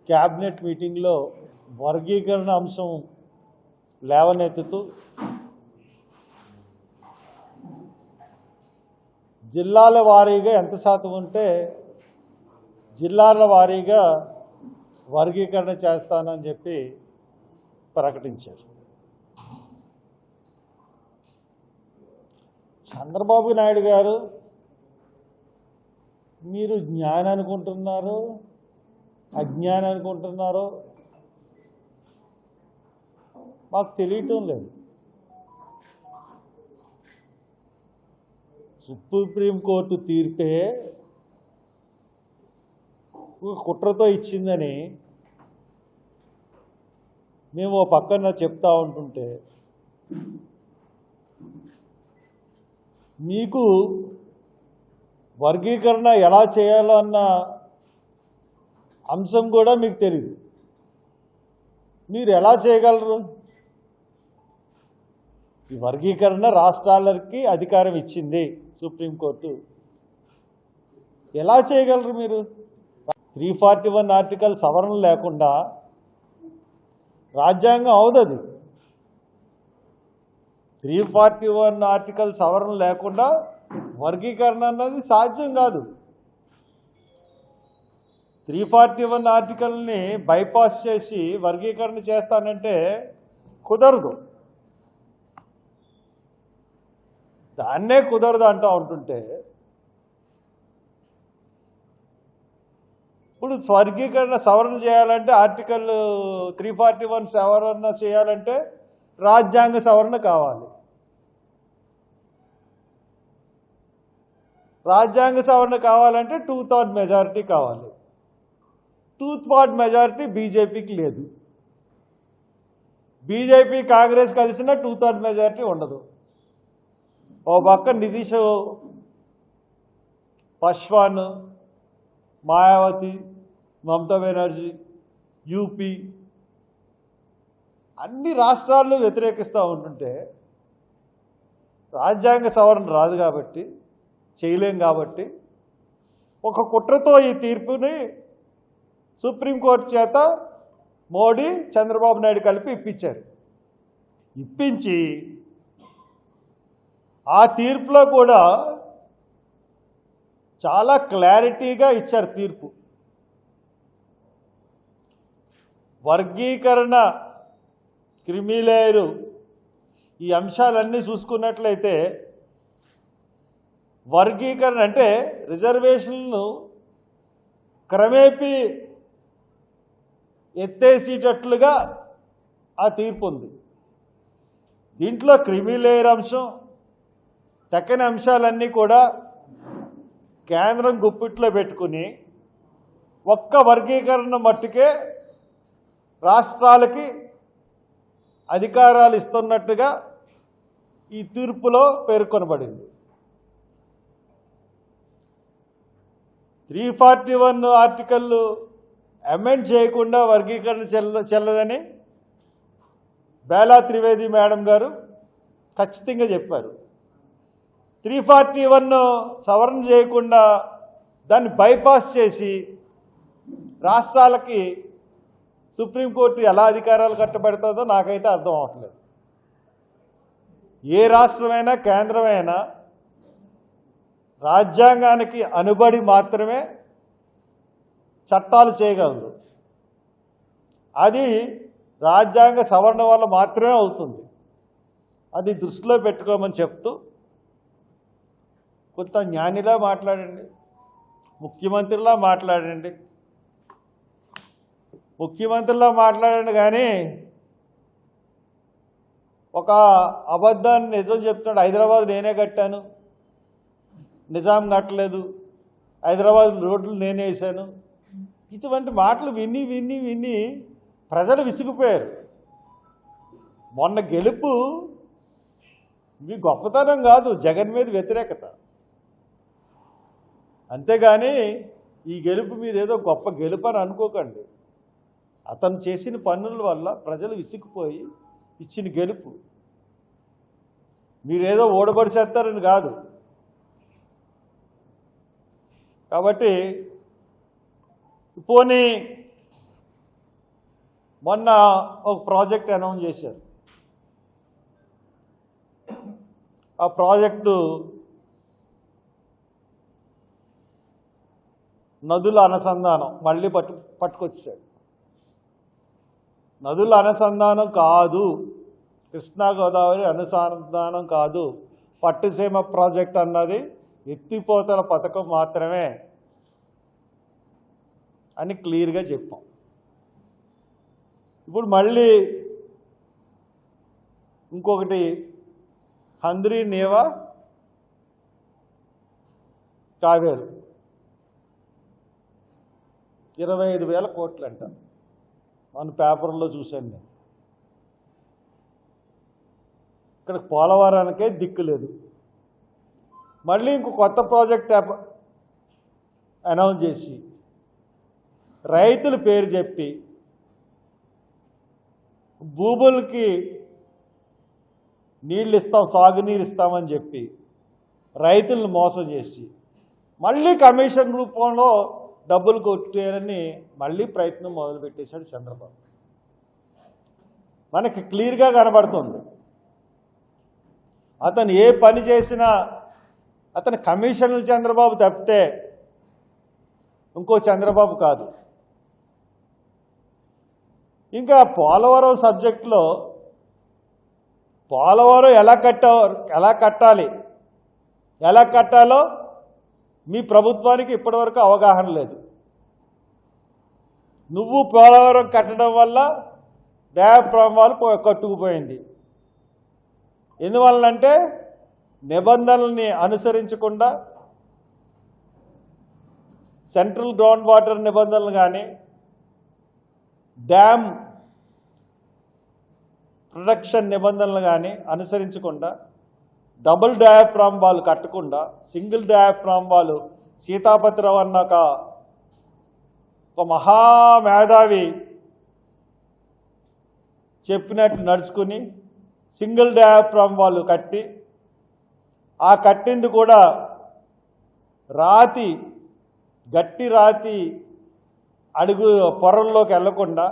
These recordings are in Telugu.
క్యాబినెట్ మీటింగ్లో వర్గీకరణ అంశం లేవనెత్తుతూ జిల్లాల వారీగా ఎంత శాతం ఉంటే జిల్లాల వారీగా వర్గీకరణ చేస్తానని చెప్పి ప్రకటించారు. చంద్రబాబు నాయుడు గారు మీరు జ్ఞానం అనుకుంటున్నారో అజ్ఞానం అనుకుంటున్నారో మాకు తెలియటం లేదు. సుప్రీంకోర్టు తీర్పే కుట్రతో ఇచ్చిందని మేము ఓ పక్కన చెప్తా ఉంటుంటే మీకు వర్గీకరణ ఎలా చేయాలో అన్న అంశం కూడా మీకు తెలియదు. మీరు ఎలా చేయగలరు? ఈ వర్గీకరణ రాష్ట్రాలకి అధికారం ఇచ్చింది సుప్రీంకోర్టు. ఎలా చేయగలరు మీరు? 341 ఆర్టికల్ సవరణ లేకుండా రాజ్యాంగం అవదది. 341 ఆర్టికల్ సవరణ లేకుండా వర్గీకరణ అన్నది సాధ్యం కాదు. 341 ఆర్టికల్ని బైపాస్ చేసి వర్గీకరణ చేస్తానంటే కుదరదు. దాన్నే కుదరదు అంటూ ఉంటుంటే ఇప్పుడు వర్గీకరణ సవరణ చేయాలంటే ఆర్టికల్ 341 సవరణ చేయాలంటే రాజ్యాంగ సవరణ కావాలి. రాజ్యాంగ సవరణ కావాలంటే 2/3 మెజారిటీ కావాలి. 2/3 మెజారిటీ బీజేపీకి లేదు. బీజేపీ కాంగ్రెస్ కలిసిన 2/3 మెజారిటీ ఉండదు. ఓ పక్క నితీష్ పస్వాన్, మాయావతి, మమతా బెనర్జీ, యూపీ అన్ని రాష్ట్రాల్లో వ్యతిరేకిస్తూ ఉంటుంటే రాజ్యాంగ సవరణ రాదు కాబట్టి చేయలేం కాబట్టి ఒక కుట్రతో ఈ తీర్పుని సుప్రీంకోర్టు చేత మోడీ చంద్రబాబు నాయుడు కలిపి ఇప్పించారు. ఇప్పించి ఆ తీర్పులో కూడా చాలా క్లారిటీగా ఇచ్చారు తీర్పు. వర్గీకరణ, క్రిమిలేయరు ఈ అంశాలన్నీ చూసుకున్నట్లయితే వర్గీకరణ అంటే రిజర్వేషన్లను క్రమేపీ ఎత్తేసేటట్లుగా ఆ తీర్పు ఉంది. దీంట్లో క్రిమిలేయర్ అంశం, తక్కిన అంశాలన్నీ కూడా కేంద్రం గుప్పిట్లో పెట్టుకుని ఒక్క వర్గీకరణ మట్టుకే రాష్ట్రాలకి అధికారాలు ఇస్తున్నట్టుగా ఈ తీర్పులో పేర్కొనబడింది. 341 ఆర్టికల్ అమెండ్ చేయకుండా వర్గీకరణ చెల్లదని బేలా త్రివేది మేడం గారు ఖచ్చితంగా చెప్పారు. 341 సవరణ చేయకుండా దాన్ని బైపాస్ చేసి రాష్ట్రాలకి సుప్రీంకోర్టు ఎలా అధికారాలు కట్టబెడుతుందో నాకైతే అర్థం అవట్లేదు. ఏ రాష్ట్రమైనా కేంద్రమైనా రాజ్యాంగానికి అనుబడి మాత్రమే చట్టాలు చేయగలదు. అది రాజ్యాంగ సవరణ వల్ల మాత్రమే అవుతుంది. అది దృష్టిలో పెట్టుకోమని చెప్తూ కొంత జ్ఞానిలా మాట్లాడండి, ముఖ్యమంత్రిలా మాట్లాడండి, కానీ ఒక అబద్ధాన్ని నిజం చెప్తున్నాడు. హైదరాబాద్ నేనే కట్టాను, నిజాం కట్టలేదు, హైదరాబాద్ రోడ్లు నేనే వేసాను. ఇటువంటి మాటలు విని విని విని ప్రజలు విసిగిపోయారు. మొన్న గెలుపు మీ గొప్పతనం కాదు, జగన్ మీద వ్యతిరేకత. అంతేగాని ఈ గెలుపు మీదేదో గొప్ప గెలుపు అని అనుకోకండి. అతను చేసిన పనుల వల్ల ప్రజలు విసిగిపోయి ఇచ్చిన గెలుపు. మీరేదో ఓడబడిచేస్తారని కాదు. కాబట్టి పోనీ మొన్న ఒక ప్రాజెక్ట్ అనౌన్స్ చేశారు. ఆ ప్రాజెక్టు నదుల అనుసంధానం మళ్ళీ పట్టుకొచ్చాడు. నదుల అనుసంధానం కాదు, కృష్ణా గోదావరి అనుసంధానం కాదు, పట్టుసీమ ప్రాజెక్ట్ అన్నది ఎత్తిపోతల పథకం మాత్రమే అని క్లియర్గా చెప్పాం. ఇప్పుడు మళ్ళీ ఇంకొకటి హంద్రీ నేవా కావేరు 25,000 కోట్లు అంట. మన పేపర్లో చూశాను నేను. ఇక్కడ పోలవరానికే దిక్కు లేదు. మళ్ళీ ఇంకో కొత్త ప్రాజెక్ట్ అనౌన్స్ చేసి రైతుల పేరు చెప్పి భూములకి నీళ్ళు ఇస్తాం, సాగునీరు ఇస్తామని చెప్పి రైతులను మోసం చేసి మళ్ళీ కమిషన్ రూపంలో డబ్బులు కొట్టేయాలని మళ్ళీ ప్రయత్నం మొదలుపెట్టేశాడు చంద్రబాబు. మనకి క్లియర్గా కనబడుతుంది. అతను ఏ పని చేసినా అతని కమిషన్లు చంద్రబాబు తప్పితే ఇంకో చంద్రబాబు కాదు. ఇంకా పోలవరం సబ్జెక్టులో పోలవరం ఎలా కట్టాలో మీ ప్రభుత్వానికి ఇప్పటివరకు అవగాహన లేదు. నువ్వు పోలవరం కట్టడం వల్ల డయాఫ్రామ్ కట్టుకుపోయింది. ఎందువల్లంటే నిబంధనల్ని అనుసరించకుండా సెంట్రల్ గ్రౌండ్ వాటర్ నిబంధనలు కానీ డ్యామ్ ప్రొటెక్షన్ నిబంధనలు కానీ అనుసరించకుండా డబుల్ డయాఫ్రామ్ వాళ్ళు కట్టకుండా సింగిల్ డయాఫ్రామ్ వాళ్ళు సీతాపతిరావు అన్నాక ఒక మహామేధావి చెప్పినట్టు నడుచుకుని సింగిల్ డయాఫ్రామ్ వాళ్ళు కట్టి ఆ కట్టింది కూడా గట్టి రాతి అడుగు పొరల్లోకి వెళ్లకుండా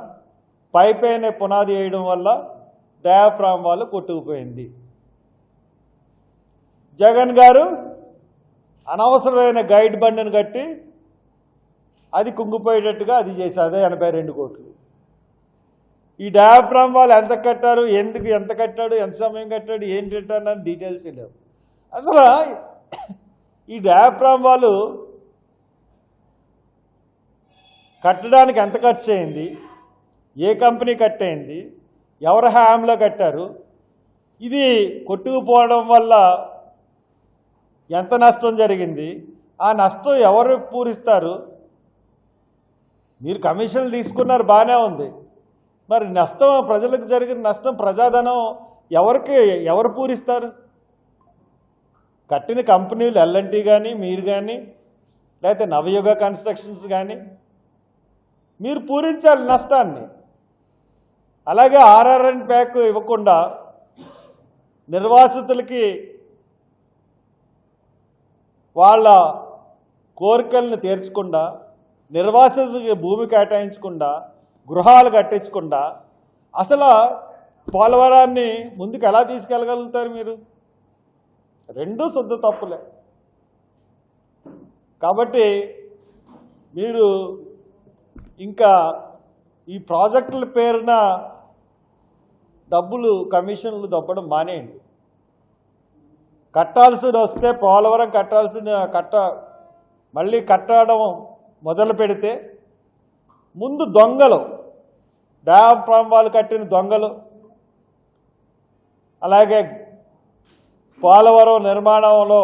పైపైన పునాది వేయడం వల్ల డయాఫ్రామ్ వాళ్ళు కొట్టుకుపోయింది. జగన్ గారు అనవసరమైన గైడ్ బండిని కట్టి అది కుంగిపోయేటట్టుగా అది చేశారు. అదే 82 కోట్లు. ఈ డయాఫ్రామ్ వాళ్ళు ఎంత కట్టారు, ఎంత కట్టాడు, ఎంత సమయం కట్టాడు, ఏం కట్టాడు అని డీటెయిల్స్ లేవు. అసలు ఈ డయాఫ్రామ్ వాళ్ళు కట్టడానికి ఎంత ఖర్చు అయింది, ఏ కంపెనీ కట్టయింది, ఎవరి హయాంలో కట్టారు, ఇది కొట్టుకుపోవడం వల్ల ఎంత నష్టం జరిగింది, ఆ నష్టం ఎవరు పూరిస్తారు? మీరు కమిషన్లు తీసుకున్నారు, బాగానే ఉంది. మరి నష్టం ప్రజలకు జరిగిన నష్టం ప్రజాధనం ఎవరు పూరిస్తారు? కట్టిన కంపెనీలు ఎల్ఎన్టీ కానీ మీరు కానీ లేకపోతే నవయుగ కన్స్ట్రక్షన్స్ కానీ మీరు పూరించాలి నష్టాన్ని. అలాగే ఆర్ఆర్ఎన్ ప్యాక్ ఇవ్వకుండా నిర్వాసితులకి వాళ్ళ కోరికలను తీర్చకుండా నిర్వాసితులకి భూమి కేటాయించకుండా గృహాలు కట్టించకుండా అసలు పోలవరాన్ని ముందుకు ఎలా తీసుకెళ్ళగలుగుతారు మీరు? రెండూ శుద్ధ తప్పులే. కాబట్టి మీరు ఇంకా ఈ ప్రాజెక్టుల పేరున డబ్బులు కమిషన్లు దొబ్బడం మానేయండి. కట్టాల్సి వస్తే పోలవరం మళ్ళీ కట్టడం మొదలు పెడితే ముందు దొంగలు, డయాఫ్రామ్ వాళ్ళు కట్టిన దొంగలు, అలాగే పోలవరం నిర్మాణంలో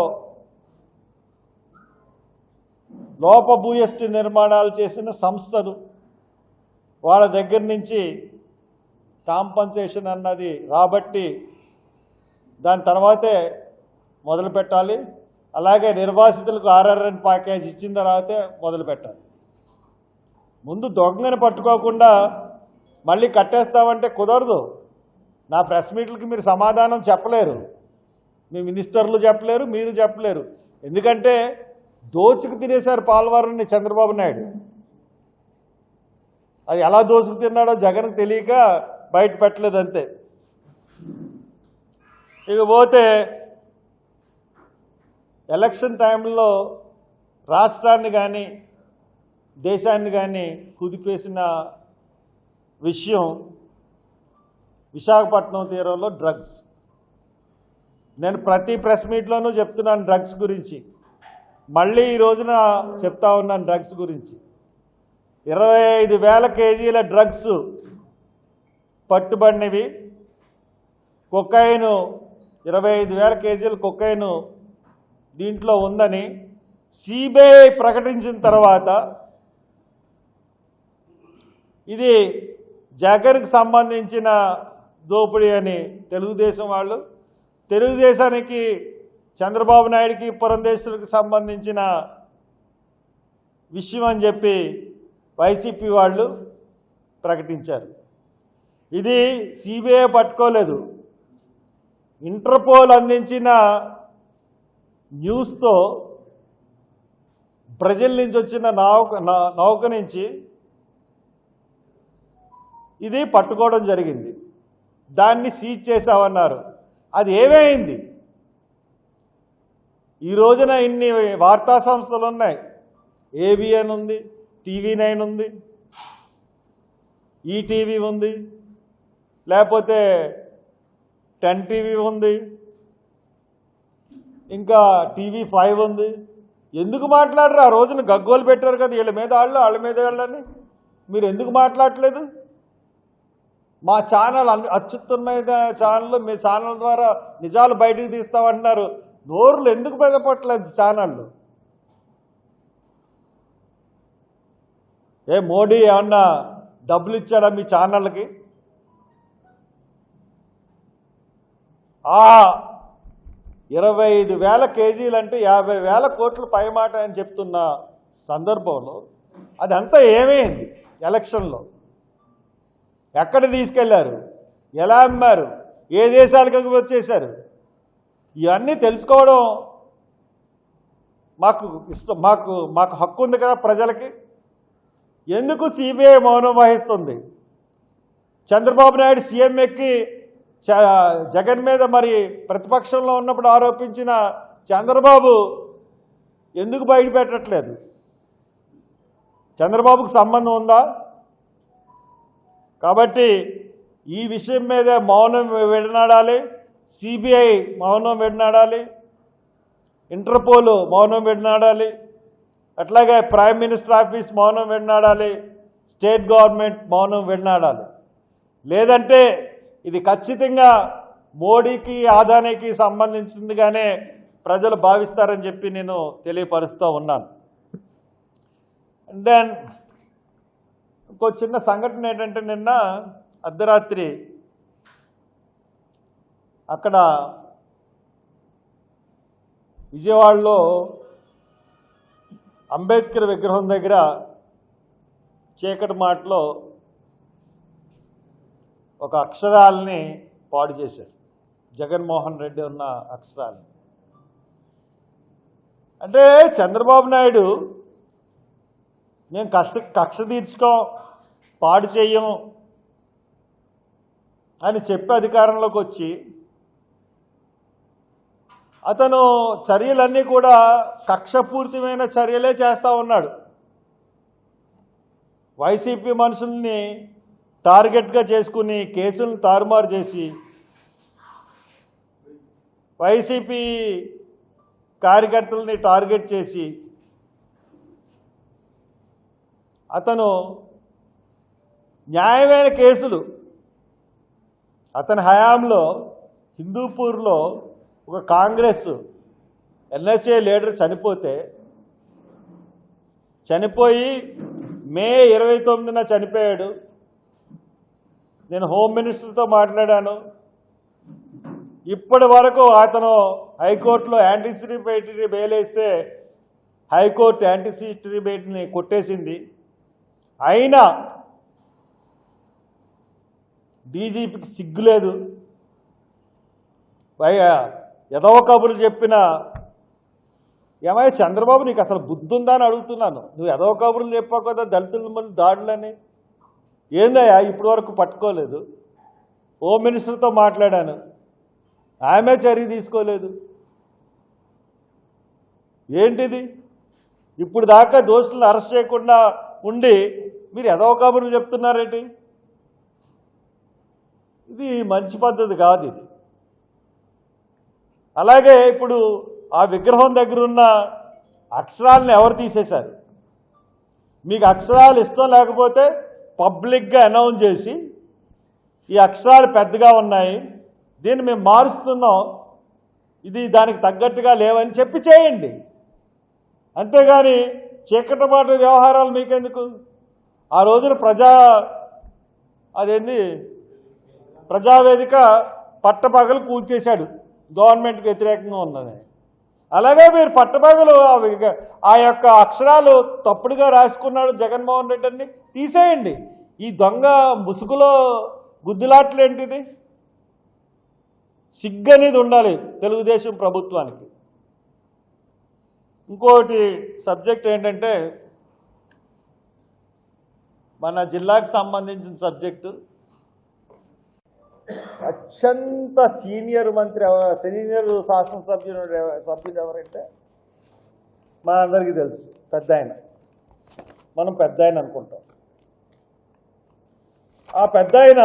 లోపభూయష్టి నిర్మాణాలు చేసిన సంస్థలు వాళ్ళ దగ్గర నుంచి కాంపన్సేషన్ అన్నది రాబట్టి దాని తర్వాతే మొదలు పెట్టాలి. అలాగే నిర్వాసితులకు ఆర్ఆర్ఎన్ ప్యాకేజ్ ఇచ్చిన తర్వాతే మొదలు పెట్టాలి. ముందు దొంగని పట్టుకోకుండా మళ్ళీ కట్టేస్తామంటే కుదరదు. నా ప్రెస్ మీట్లకి మీరు సమాధానం చెప్పలేరు, మీ మినిస్టర్లు చెప్పలేరు, మీరు చెప్పలేరు. ఎందుకంటే దోచుకు తినేశారు పోలవరాన్ని చంద్రబాబు నాయుడు. అది ఎలా దోసుకు తిన్నాడో జగన్కి తెలియక బయట పెట్టలేదు అంతే. ఇకపోతే ఎలక్షన్ టైంలో రాష్ట్రాన్ని కానీ దేశాన్ని కానీ కుదిపేసిన విషయం విశాఖపట్నం తీరంలో డ్రగ్స్. నేను ప్రతి ప్రెస్ మీట్లోనూ చెప్తున్నాను డ్రగ్స్ గురించి, మళ్ళీ ఈ రోజున చెప్తా ఉన్నాను డ్రగ్స్ గురించి. 25,000 కేజీల డ్రగ్స్ పట్టుబడినవి. కొకైను 25,000 కేజీల కొకైను దీంట్లో ఉందని సిబిఐ ప్రకటించిన తర్వాత ఇది జగన్కి సంబంధించిన దోపిడీ అని తెలుగుదేశం వాళ్ళు, తెలుగుదేశానికి చంద్రబాబు నాయుడికి పురంధేశ్వరికి సంబంధించిన విషయం అని చెప్పి వైసీపీ వాళ్ళు ప్రకటించారు. ఇది సిబిఐ పట్టుకోలేదు, ఇంటర్పోల్ అందించిన న్యూస్తో బ్రెజిల్ నుంచి వచ్చిన నౌక నుంచి ఇది పట్టుకోవడం జరిగింది. దాన్ని సీజ్ చేశామన్నారు. అది ఏమైంది? ఈ రోజున ఇన్ని వార్తా సంస్థలు ఉన్నాయి. ఏబిఎన్ ఉంది, TV9 ఉంది, ఈటీవీ ఉంది, లేకపోతే 10 TV ఉంది, ఇంకా TV5 ఉంది. ఎందుకు మాట్లాడరు? ఆ రోజున గగ్గోలు పెట్టారు కదా, వీళ్ళ మీద వాళ్ళ మీద వాళ్ళని. మీరు ఎందుకు మాట్లాడలేదు? మా ఛానల్ అత్యుత్తమైన ఛానల్, మీ ఛానల్ ద్వారా నిజాలు బయటకు తీస్తామంటున్నారు. నోరులు ఎందుకు పెదపట్లేదు ఛానళ్ళు? మోడీ ఏమన్నా డబ్బులు ఇచ్చాడా మీ ఛానళ్ళకి? ఆ 25,000 కేజీలు అంటే 50,000 కోట్లు పైమాట అని చెప్తున్న సందర్భంలో అదంతా ఏమైంది? ఎలక్షన్లో ఎక్కడ తీసుకెళ్లారు? ఎలా అమ్మారు? ఏ దేశాలకు వచ్చేశారు? ఇవన్నీ తెలుసుకోవడం మాకు ఇష్టం, మాకు హక్కు ఉంది కదా ప్రజలకి. ఎందుకు సిబిఐ మౌనం వహిస్తుంది? చంద్రబాబు నాయుడు సీఎం ఎక్కి జగన్ మీద మరి ప్రతిపక్షంలో ఉన్నప్పుడు ఆరోపించిన చంద్రబాబు ఎందుకు బయట పెట్టట్లేదు? చంద్రబాబుకు సంబంధం ఉందా? కాబట్టి ఈ విషయం మీద మౌనం విడనాడాలి, సిబిఐ మౌనం విడనాడాలి, ఇంటర్పోల్ మౌనం విడనాడాలి, అట్లాగే ప్రైమ్ మినిస్టర్ ఆఫీస్ మౌనం విడనాడాలి, స్టేట్ గవర్నమెంట్ మౌనం విడనాడాలి. లేదంటే ఇది ఖచ్చితంగా మోడీకి ఆదానికి సంబంధించిందిగానే ప్రజలు భావిస్తారని చెప్పి నేను తెలియపరుస్తూ ఉన్నాను. అండ్ దెన్ ఇంకో చిన్న సంఘటన ఏంటంటే, నిన్న అర్ధరాత్రి అక్కడ విజయవాడలో అంబేద్కర్ విగ్రహం దగ్గర చీకటి మాటలో ఒక అక్షరాలని పాడు చేశారు. జగన్మోహన్ రెడ్డి ఉన్న అక్షరాలని. అంటే చంద్రబాబు నాయుడు మేము కక్ష తీర్చుకోం, పాడు చెయ్యం అని చెప్పి అధికారంలోకి వచ్చి అతను చర్యలన్నీ కూడా కక్షపూరితమైన చర్యలే చేస్తూ ఉన్నాడు. వైసీపీ మనుషుల్ని టార్గెట్గా చేసుకుని కేసులను తారుమారు చేసి వైసీపీ కార్యకర్తలని టార్గెట్ చేసి అతను న్యాయమైన కేసులు అతని హయాంలో హిందూపూర్లో ఒక కాంగ్రెస్ ఎన్ఎస్ఏ లీడర్ చనిపోయి మే 29న చనిపోయాడు. నేను హోమ్ మినిస్టర్తో మాట్లాడాను. ఇప్పటి వరకు అతను హైకోర్టులో యాంటిసిపేటరీ బెయిల్ వేస్తే హైకోర్టు యాంటిసిపేటరీ బెయిల్ని కొట్టేసింది. అయినా డీజీపీకి సిగ్గులేదు. ఏదో కబుర్లు చెప్పిన ఏమయ్య చంద్రబాబు నీకు అసలు బుద్ధి ఉందా అని అడుగుతున్నాను. నువ్వు ఏదో కబుర్లు చెప్పావు కదా దళితుల మంది దాడులని. ఏందయ్యా ఇప్పటి వరకు పట్టుకోలేదు? హోమ్ మినిస్టర్తో మాట్లాడాను, ఆమె చర్య తీసుకోలేదు. ఏంటిది? ఇప్పుడు దాకా దోషులను అరెస్ట్ చేయకుండా ఉండి మీరు ఏదో కబుర్లు చెప్తున్నారేంటి? ఇది మంచి పద్ధతి కాదు ఇది. అలాగే ఇప్పుడు ఆ విగ్రహం దగ్గర ఉన్న అక్షరాలను ఎవరు తీసేశారు? మీకు అక్షరాలు ఇష్టం లేకపోతే పబ్లిక్గా అనౌన్స్ చేసి ఈ అక్షరాలు పెద్దగా ఉన్నాయి, దీన్ని మేము మారుస్తున్నాం, ఇది దానికి తగ్గట్టుగా లేవని చెప్పి చేయండి. అంతేగాని చీకటిపాటు వ్యవహారాలు మీకెందుకు? ఆ రోజున ప్రజావేదిక పట్టపగలు కూల్చేశాడు గవర్నమెంట్కి వ్యతిరేకంగా ఉన్నది. అలాగే మీరు పట్టపగలు ఆ యొక్క అక్షరాలు తప్పుడుగా రాసుకున్నాడు జగన్మోహన్ రెడ్డి అని తీసేయండి. ఈ దొంగ ముసుగులో గుద్దులాట్లు ఏంటిది? సిగ్గు అనేది ఉండాలి తెలుగుదేశం ప్రభుత్వానికి. ఇంకోటి సబ్జెక్ట్ ఏంటంటే మన జిల్లాకు సంబంధించిన సబ్జెక్టు, అత్యంత సీనియర్ శాసనసభ్యుడు ఎవరంటే మన అందరికీ తెలుసు, పెద్ద ఆయన. మనం పెద్ద ఆయన అనుకుంటాం. ఆ పెద్ద ఆయన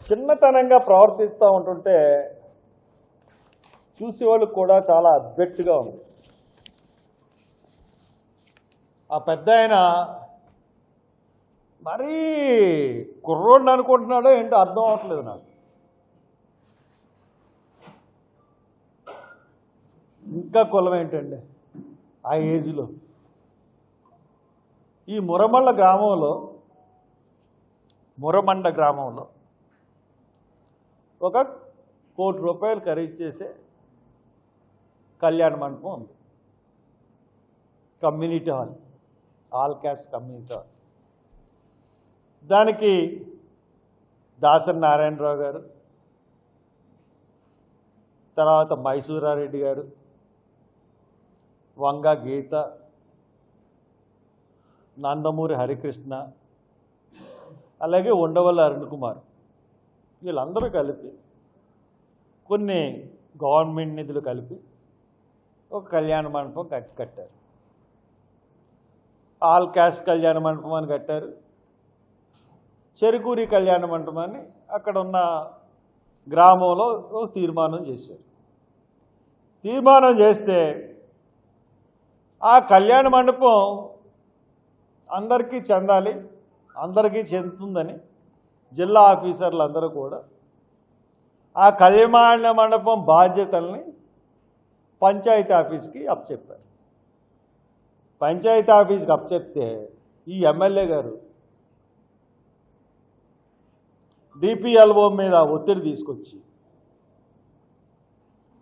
చిన్నతనంగా ప్రవర్తిస్తూ ఉంటుంటే చూసేవాళ్ళకి కూడా చాలా అబ్బెట్టుగా ఉంది. ఆ పెద్ద ఆయన మరీ కుర్రోడిని అనుకుంటున్నాడో ఏంటో అర్థం అవట్లేదు నాకు. ఇంకా కులం ఏంటండి ఆ ఏజ్లో? ఈ మురమండ గ్రామంలో ఒక ₹1 కోటి ఖరీదు చేసే కళ్యాణ మండపం ఉంది, community hall, all caste community hall. దానికి దాసరి నారాయణరావు గారు, తర్వాత మైసూరారెడ్డి గారు, వంగ గీత, నందమూరి హరికృష్ణ, అలాగే ఉండవల్లి అరుణ్ కుమార్, వీళ్ళందరూ కలిపి కొన్ని గవర్నమెంట్ నిధులు కలిపి ఒక కళ్యాణ మండపం కట్టారు. ఆల్ క్యాస్ట్ కళ్యాణ మండపం అని కట్టారు. చెరుకూరి కళ్యాణ మండపాన్ని అక్కడ ఉన్న గ్రామంలో ఒక తీర్మానం చేశారు. తీర్మానం చేస్తే ఆ కళ్యాణ మండపం అందరికీ చెందాలి, అందరికీ చెందుతుందని జిల్లా ఆఫీసర్లు అందరూ కూడా ఆ కళ్యాణ మండపం బాధ్యతల్ని పంచాయతీ ఆఫీస్కి అప్పచెప్పారు. పంచాయతీ ఆఫీస్కి అప్పచెప్తే ఈ ఎమ్మెల్యే గారు డిపిఎల్ఓ మీద ఒత్తిడి తీసుకొచ్చి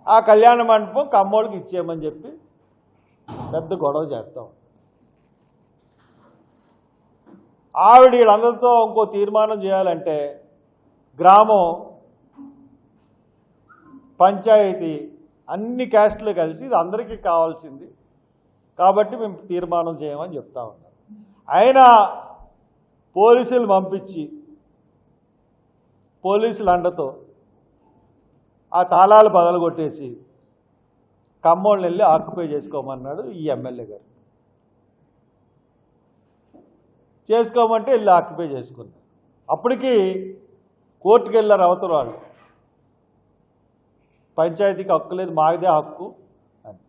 ఆ కళ్యాణ మండపం కమ్మోడికి ఇచ్చేయమని చెప్పి పెద్ద గొడవ చేస్తాం. ఆవిడ వీళ్ళందరితో ఇంకో తీర్మానం చేయాలంటే గ్రామం, పంచాయతీ అన్ని క్యాస్టులు కలిసి ఇది అందరికీ కావాల్సింది కాబట్టి మేము తీర్మానం చేయమని చెప్తా ఉన్నాం. అయినా పోలీసులు పంపించి పోలీసుల అండతో ఆ తాళాలు బదలుగొట్టేసి కమ్మోళ్ళని వెళ్ళి ఆక్యుపై చేసుకోమన్నాడు ఈ ఎమ్మెల్యే గారు. చేసుకోమంటే వెళ్ళి ఆక్యుపై చేసుకున్నారు. అప్పటికి కోర్టుకు వెళ్ళారు అవతల వాళ్ళు, పంచాయతీకి హక్కు లేదు, మాదే హక్కు అని.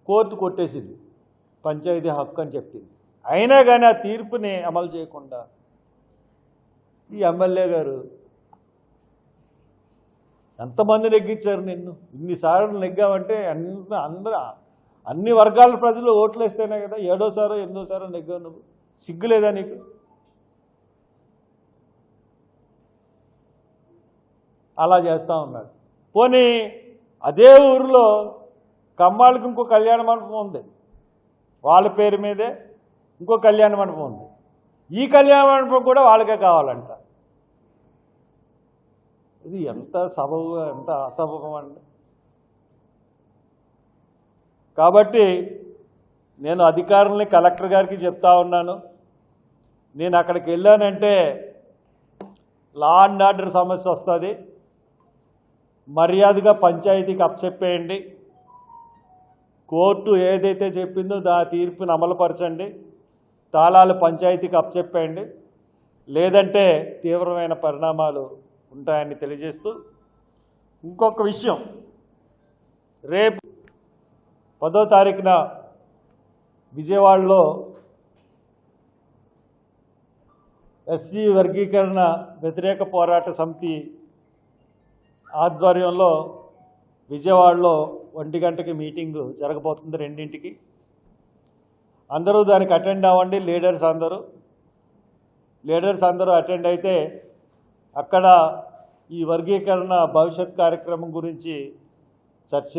కోర్టు కొట్టేసింది, పంచాయతీ హక్కు అని చెప్పింది. అయినా కానీ ఆ తీర్పుని అమలు చేయకుండా ఈ ఎమ్మెల్యే గారు, ఎంతమంది నెగ్గించారు నిన్ను? ఇన్నిసార్లు నెగ్గామంటే అన్ని వర్గాల ప్రజలు ఓట్లు వేస్తేనే కదా 7వ సారో 8వ సారో నెగ్గావు నువ్వు. సిగ్గులేదా నీకు? అలా చేస్తూ ఉన్నాడు. పోనీ అదే ఊరిలో కమ్మాళ్ళకి ఇంకో కళ్యాణ మండపం ఉంది, వాళ్ళ పేరు మీదే ఇంకో కళ్యాణ మండపం ఉంది. ఈ కళ్యాణ మండపం కూడా వాళ్ళకే కావాలంట. ఇది ఎంత సబబు, ఎంత అసబబం అండి. కాబట్టి నేను అధికారుల్ని కలెక్టర్ గారికి చెప్తా ఉన్నాను, నేను అక్కడికి వెళ్ళానంటే లా అండ్ ఆర్డర్ సమస్య వస్తుంది, మర్యాదగా పంచాయతీకి అప్పచెప్పేయండి, కోర్టు ఏదైతే చెప్పిందో తీర్పుని అమలుపరచండి, తాళాలు పంచాయతీకి అప్పచెప్పేయండి, లేదంటే తీవ్రమైన పరిణామాలు ఉంటాయని తెలియజేస్తూ, ఇంకొక విషయం, రేపు 10వ తారీఖున విజయవాడలో ఎస్సీ వర్గీకరణ వ్యతిరేక పోరాట సమితి ఆధ్వర్యంలో విజయవాడలో 1 గంటకి మీటింగు జరగబోతుంది, 2ంటికి. అందరూ దానికి అటెండ్ అవ్వండి. లీడర్స్ అందరూ అటెండ్ అయితే అక్కడ ఈ వర్గీకరణ భవిష్యత్ కార్యక్రమం గురించి చర్చిద్దాం.